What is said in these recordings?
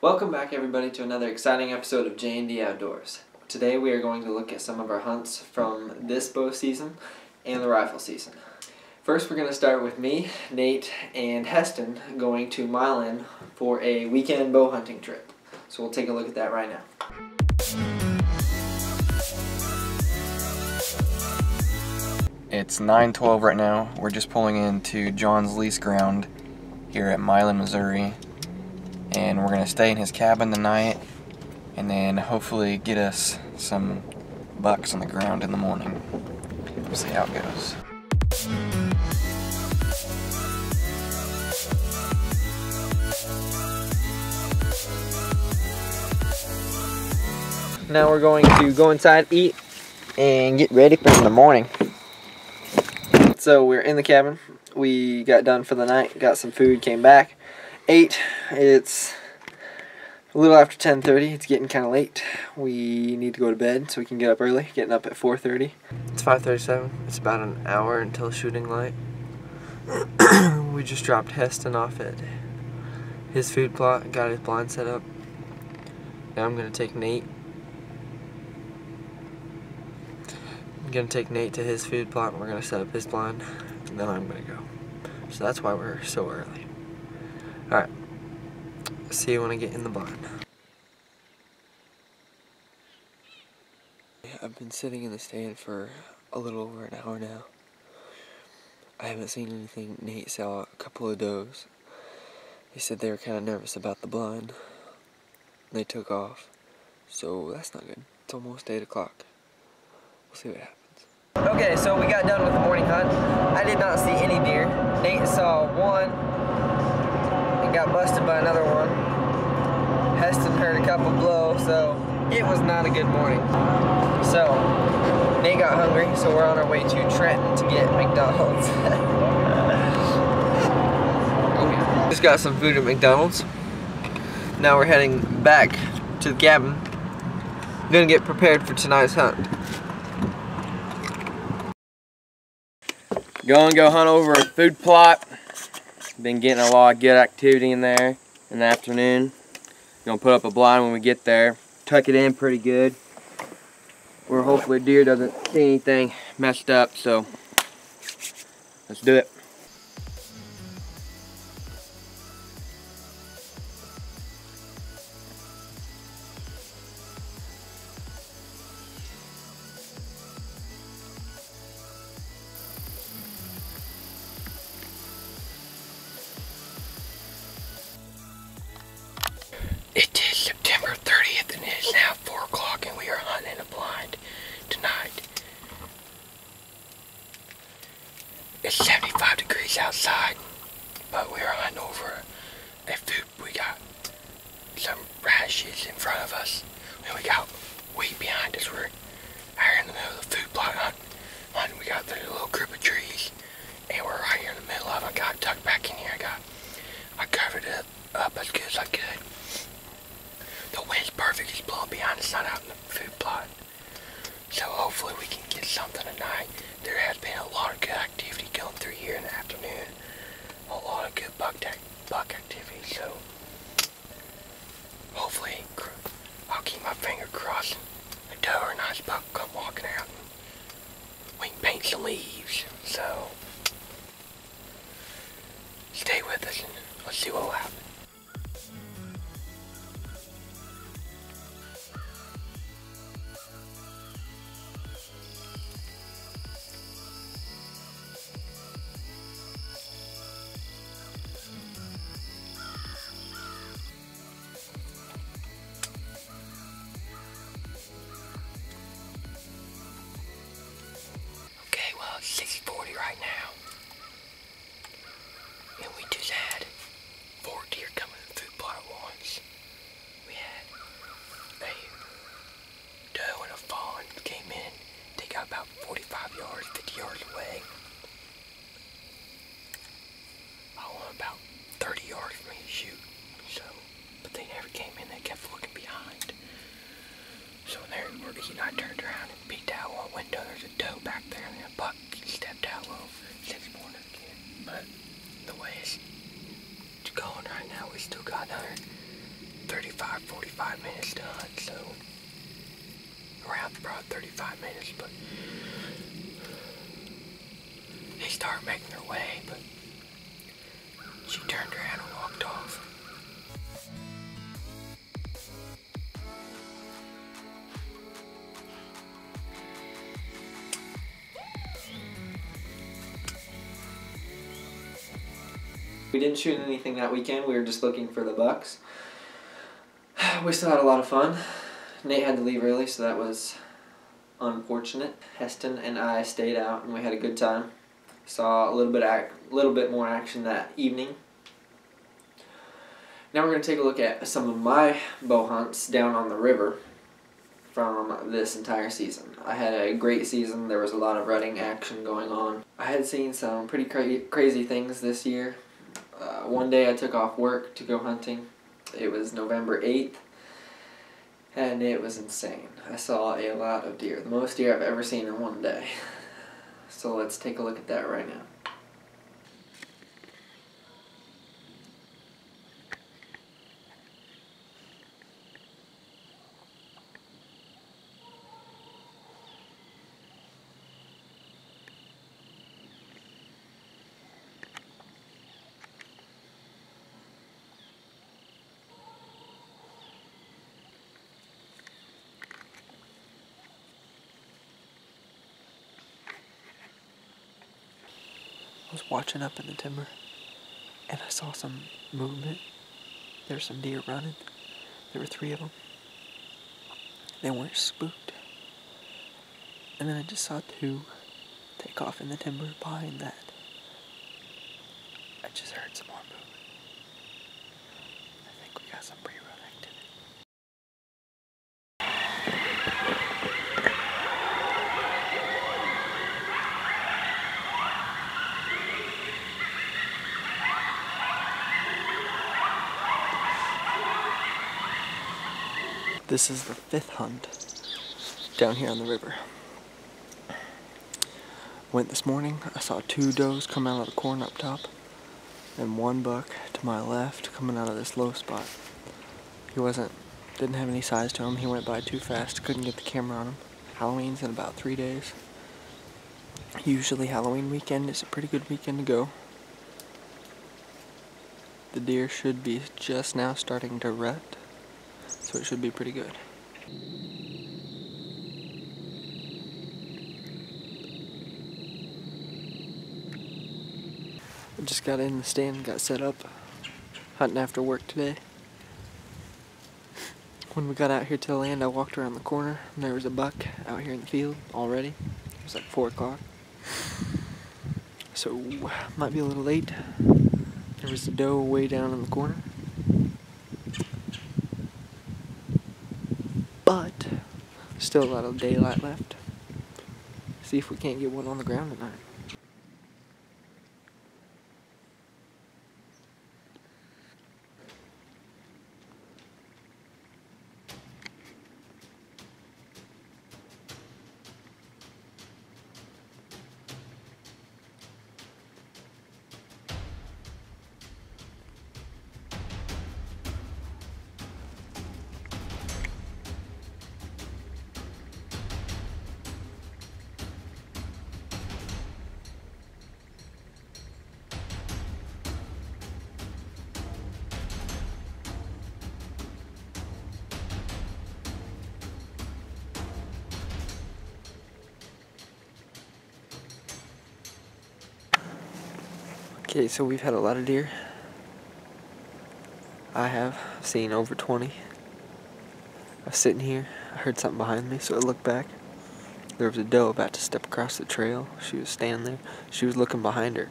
Welcome back everybody to another exciting episode of JND Outdoors. Today we are going to look at some of our hunts from this bow season and the rifle season. First we're going to start with me, Nate, and Heston going to Milan for a weekend bow hunting trip. So we'll take a look at that right now. It's 9:12 right now. We're just pulling into John's lease ground here at Milan, Missouri. And we're going to stay in his cabin tonight and then hopefully get us some bucks on the ground in the morning. We'll see how it goes. Now we're going to go inside, eat, and get ready for the morning. So we're in the cabin. We got done for the night, got some food, came back, ate. It's a little after 10:30. It's getting kind of late. We need to go to bed so we can get up early. Getting up at 4:30. It's 5:37. It's about an hour until shooting light. We just dropped Heston off at his food plot, got his blind set up. Now I'm gonna take Nate. I'm gonna take Nate to his food plot and we're gonna set up his blind, and then I'm gonna go. So that's why we're so early. Alright. See you when I get in the blind. I've been sitting in the stand for a little over an hour now. I haven't seen anything. Nate saw a couple of does. He said they were kind of nervous about the blind. They took off. So that's not good. It's almost 8 o'clock. We'll see what happens. Okay, so we got done with the morning hunt. I did not see any deer. Nate saw one and got busted by another one. Heston heard a couple blow, so it was not a good morning. So Nate got hungry, so we're on our way to Trenton to get McDonald's. Just got some food at McDonald's. Now we're heading back to the cabin. Gonna get prepared for tonight's hunt. Go hunt over a food plot. Been getting a lot of good activity in there in the afternoon. Gonna put up a blind when we get there. Tuck it in pretty good. Where hopefully deer doesn't see anything messed up, so let's do it. It is September 30th and it is now 4 o'clock and we are hunting a blind tonight. It's 75 degrees outside, but we are hunting over a food. We got some radishes in front of us and we got wheat behind us. We're out in the middle of the food plot hunting. We got the little group of trees and we're right here in the middle of it. I got tucked back in here. I covered it up as good as I could. The wind's perfect, it's blowing behind us, not out in the food plot. So hopefully we can get something tonight. There has been a lot of good activity going through here in the afternoon. A lot of good buck activity, so hopefully I'll keep my finger crossed. A doe or a nice buck come walking out and we can paint some leaves. So stay with us and let's see what will happen. It's 6:40 right now, and we just had 4 deer coming in the food plot at once. We had a doe and a fawn came in. They got about 45 yards, 50 yards away. I want about 30 yards for me to shoot. So, but they never came in. They kept looking behind. So when they were eating, I turned around and peeked out one window. There's a doe back there and a buck stepped out low. 6-pointer again. But the way it's going right now, we still got another 35, 45 minutes to hunt, so around about 35 minutes, but they started making their way, but she turned around and walked off. We didn't shoot anything that weekend. We were just looking for the bucks. We still had a lot of fun. Nate had to leave early, so that was unfortunate. Heston and I stayed out and we had a good time. Saw a little bit more action that evening. Now we're going to take a look at some of my bow hunts down on the river from this entire season. I had a great season. There was a lot of rutting action going on. I had seen some pretty crazy things this year. One day I took off work to go hunting. It was November 8th, and it was insane. I saw a lot of deer, the most deer I've ever seen in one day. So let's take a look at that right now. I was watching up in the timber and I saw some movement. There were some deer running. There were 3 of them. They weren't spooked. And then I just saw 2 take off in the timber behind that. I just heard some more movement. I think we got some pre-run activity. This is the 5th hunt down here on the river. Went this morning, I saw 2 does come out of the corn up top, and 1 buck to my left coming out of this low spot. He didn't have any size to him, he went by too fast, couldn't get the camera on him. Halloween's in about 3 days. Usually Halloween weekend is a pretty good weekend to go. The deer should be just now starting to rut, so it should be pretty good. I just got in the stand, got set up, hunting after work today. When we got out here to the land, I walked around the corner and there was a buck out here in the field already. It was like 4 o'clock. So, might be a little late. There was a doe way down in the corner. But, still a lot of daylight left. See if we can't get one on the ground tonight. Okay, so we've had a lot of deer. I have seen over 20. I was sitting here, I heard something behind me, so I looked back. There was a doe about to step across the trail. She was standing there. She was looking behind her.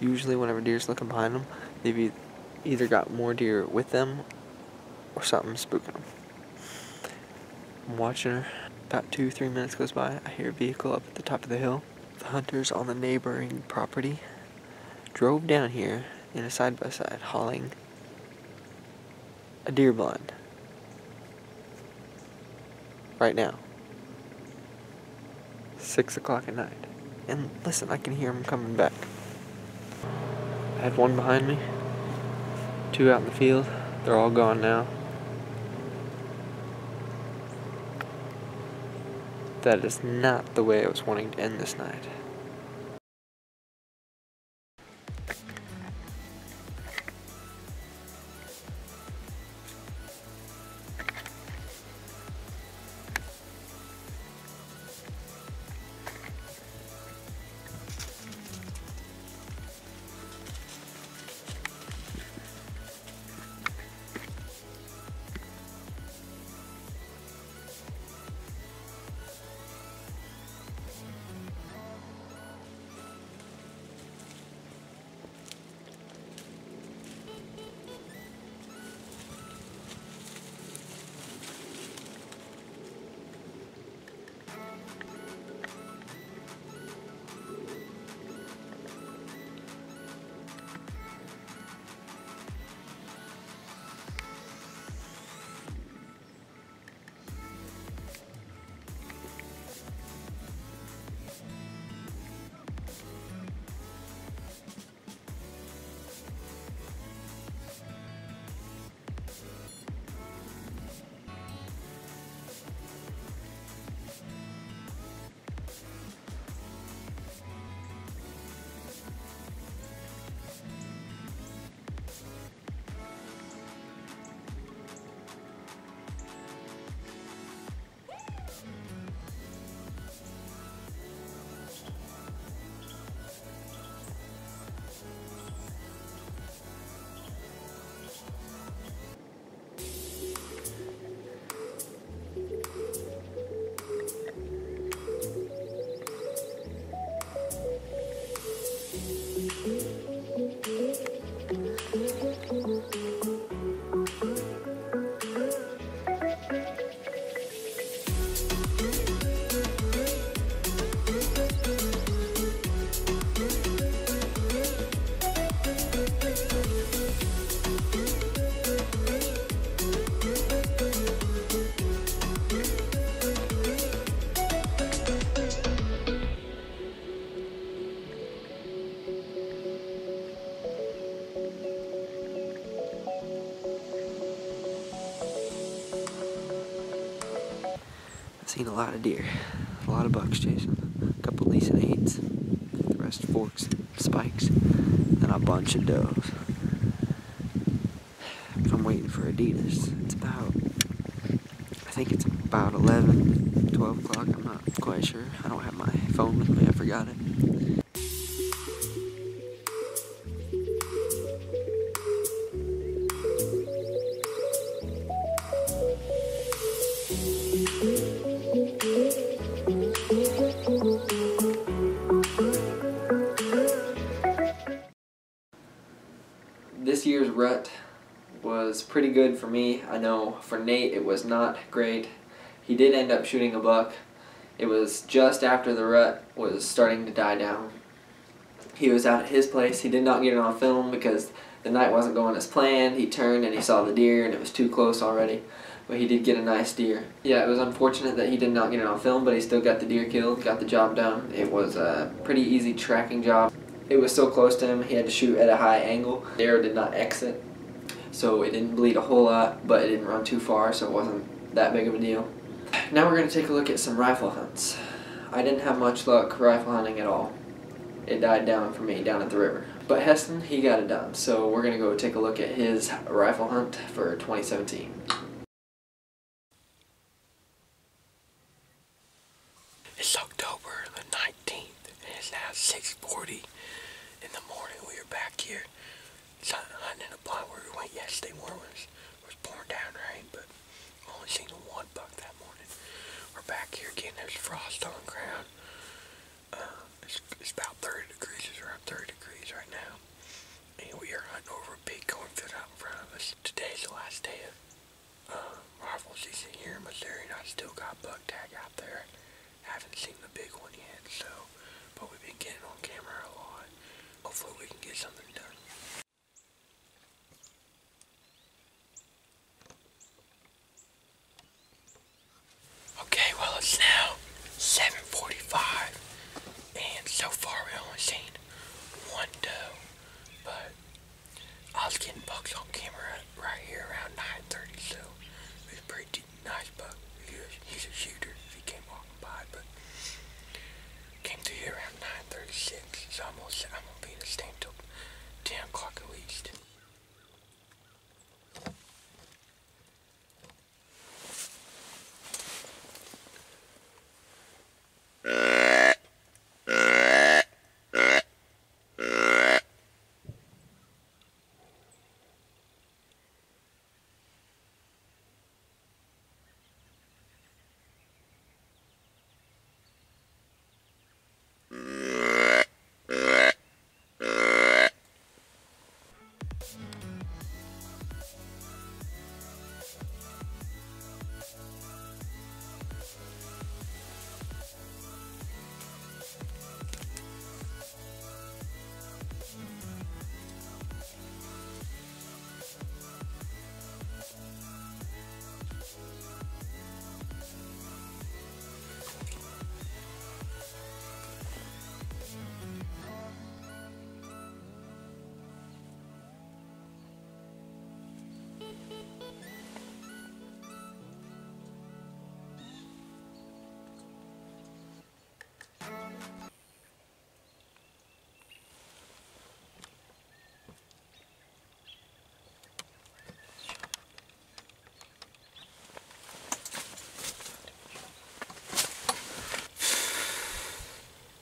Usually whenever deer's looking behind them, they've either got more deer with them or something spooking them. I'm watching her. About 2-3 minutes goes by, I hear a vehicle up at the top of the hill. The hunters on the neighboring property drove down here in a side-by-side hauling a deer blind. Right now. 6 o'clock at night. And listen, I can hear them coming back. I had 1 behind me, 2 out in the field. They're all gone now. that is not the way I was wanting to end this night. Seen a lot of deer, a lot of bucks chasing, a couple decent 8s, the rest forks, spikes, and a bunch of does. But I'm waiting for Adidas. It's about, I think it's about 11, 12 o'clock, I'm not quite sure. I don't have my phone with me, I forgot it. This year's rut was pretty good for me. I know for Nate it was not great. He did end up shooting a buck. It was just after the rut was starting to die down. He was out at his place. He did not get it on film because the night wasn't going as planned. He turned and he saw the deer and it was too close already. But he did get a nice deer. Yeah, it was unfortunate that he did not get it on film, but he still got the deer killed, got the job done. It was a pretty easy tracking job. It was so close to him, he had to shoot at a high angle. The arrow did not exit, so it didn't bleed a whole lot, but it didn't run too far, so it wasn't that big of a deal. Now we're going to take a look at some rifle hunts. I didn't have much luck rifle hunting at all. It died down for me down at the river. But Heston, he got it done, so we're going to go take a look at his rifle hunt for 2017. It's October the 19th, and it's now 6:40 in the morning. We are back here hunting a blind where we went yesterday. It was pouring down rain, but only seen one buck that morning. We're back here again. There's frost on the ground. It's about 30 degrees. It's around 30 degrees right now. And we are hunting over a big cornfield out in front of us. Today's the last day of rifle season here in Missouri, and I still got buck tag out there. Haven't seen the big one yet, so, but we've been getting on camera a lot. Hopefully we can get something done. Okay, well it's now 7:45, and so far we only seen one doe, but I was getting bucks on camera right here around 9:30, so it was a pretty nice buck. He's a shooter if he came walking by, but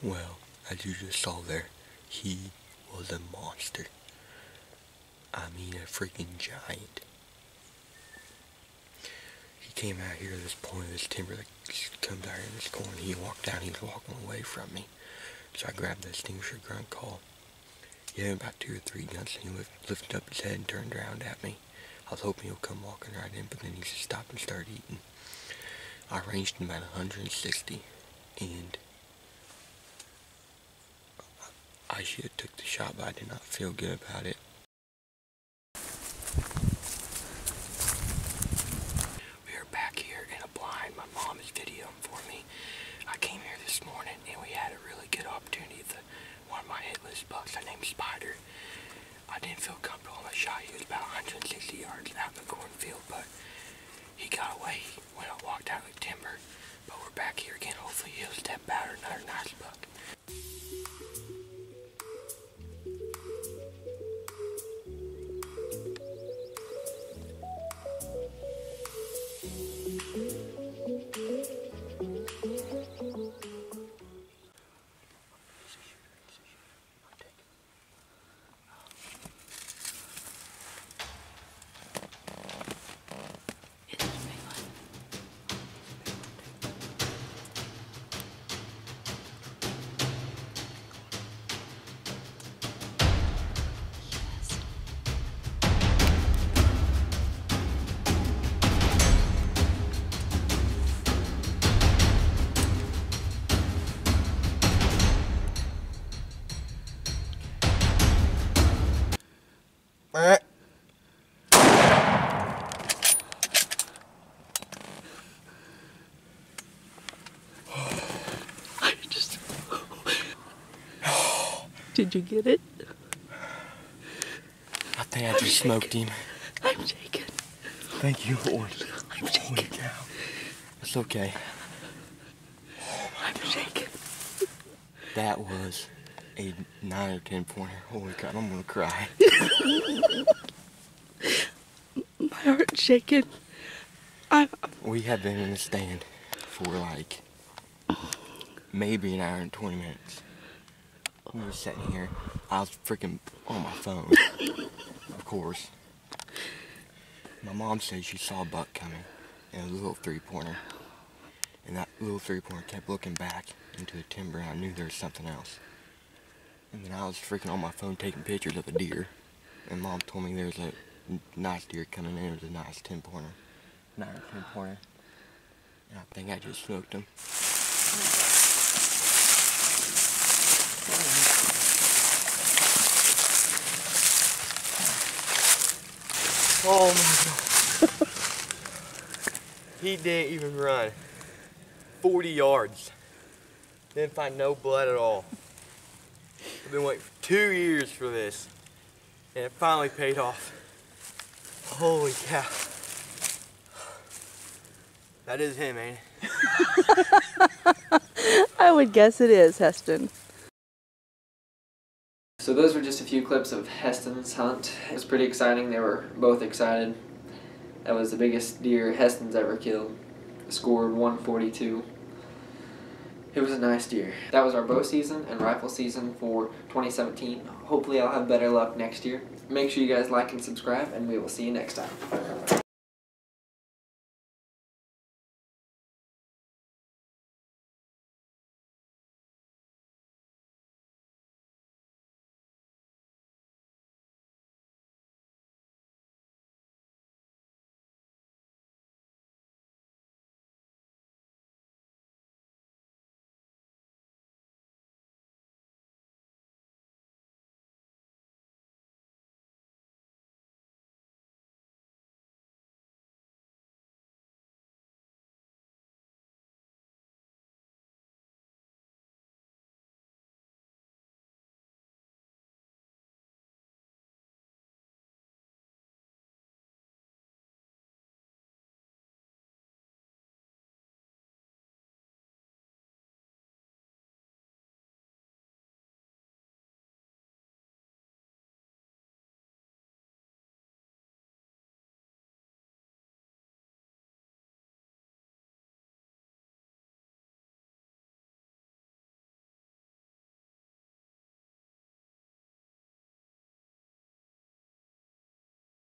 Well, as you just saw there, he was a monster. I mean, a freaking giant. He came out here to this point of this timber that comes out here in this corner. He walked down, he was walking away from me. So I grabbed that extinguisher grunt call. He had about 2 or 3 guns, and he lifted up his head and turned around at me. I was hoping he would come walking right in, but then he just stopped and started eating. I ranged him at 160, and I should have took the shot, but I did not feel good about it. We are back here in a blind. My mom is videoing for me. I came here this morning, and we had a really good opportunity with one of my hitless bucks. I named Spider. I didn't feel comfortable on my shot. He was about 160 yards out in the cornfield, but he got away when I walked out of the timber. But we're back here again. Hopefully he'll step out or another nice buck. Did you get it? I think I just smoked him. I'm shaking. Thank you, Lord. I'm shaking. Holy cow. It's okay. I'm shaking. That was a 9 or 10 pointer. Holy God, I'm gonna cry. My heart's shaking. We have been in the stand for like maybe an hour and 20 minutes. We were sitting here. I was freaking on my phone, of course. My mom said she saw a buck coming and a little 3-pointer. And that little 3-pointer kept looking back into the timber, and I knew there was something else. And then I was freaking on my phone taking pictures of a deer. And Mom told me there was a nice deer coming in. It was a nice 10-pointer. 9 or 10-pointer. And I think I just smoked him. Oh my God. He didn't even run 40 yards. Didn't find no blood at all. I've been waiting for 2 years for this, and it finally paid off. Holy cow. That is him, ain't it? I would guess it is, Heston. So those were just a few clips of Heston's hunt. It was pretty exciting. They were both excited. That was the biggest deer Heston's ever killed. Scored 142. It was a nice deer. That was our bow season and rifle season for 2017. Hopefully I'll have better luck next year. Make sure you guys like and subscribe, and we will see you next time.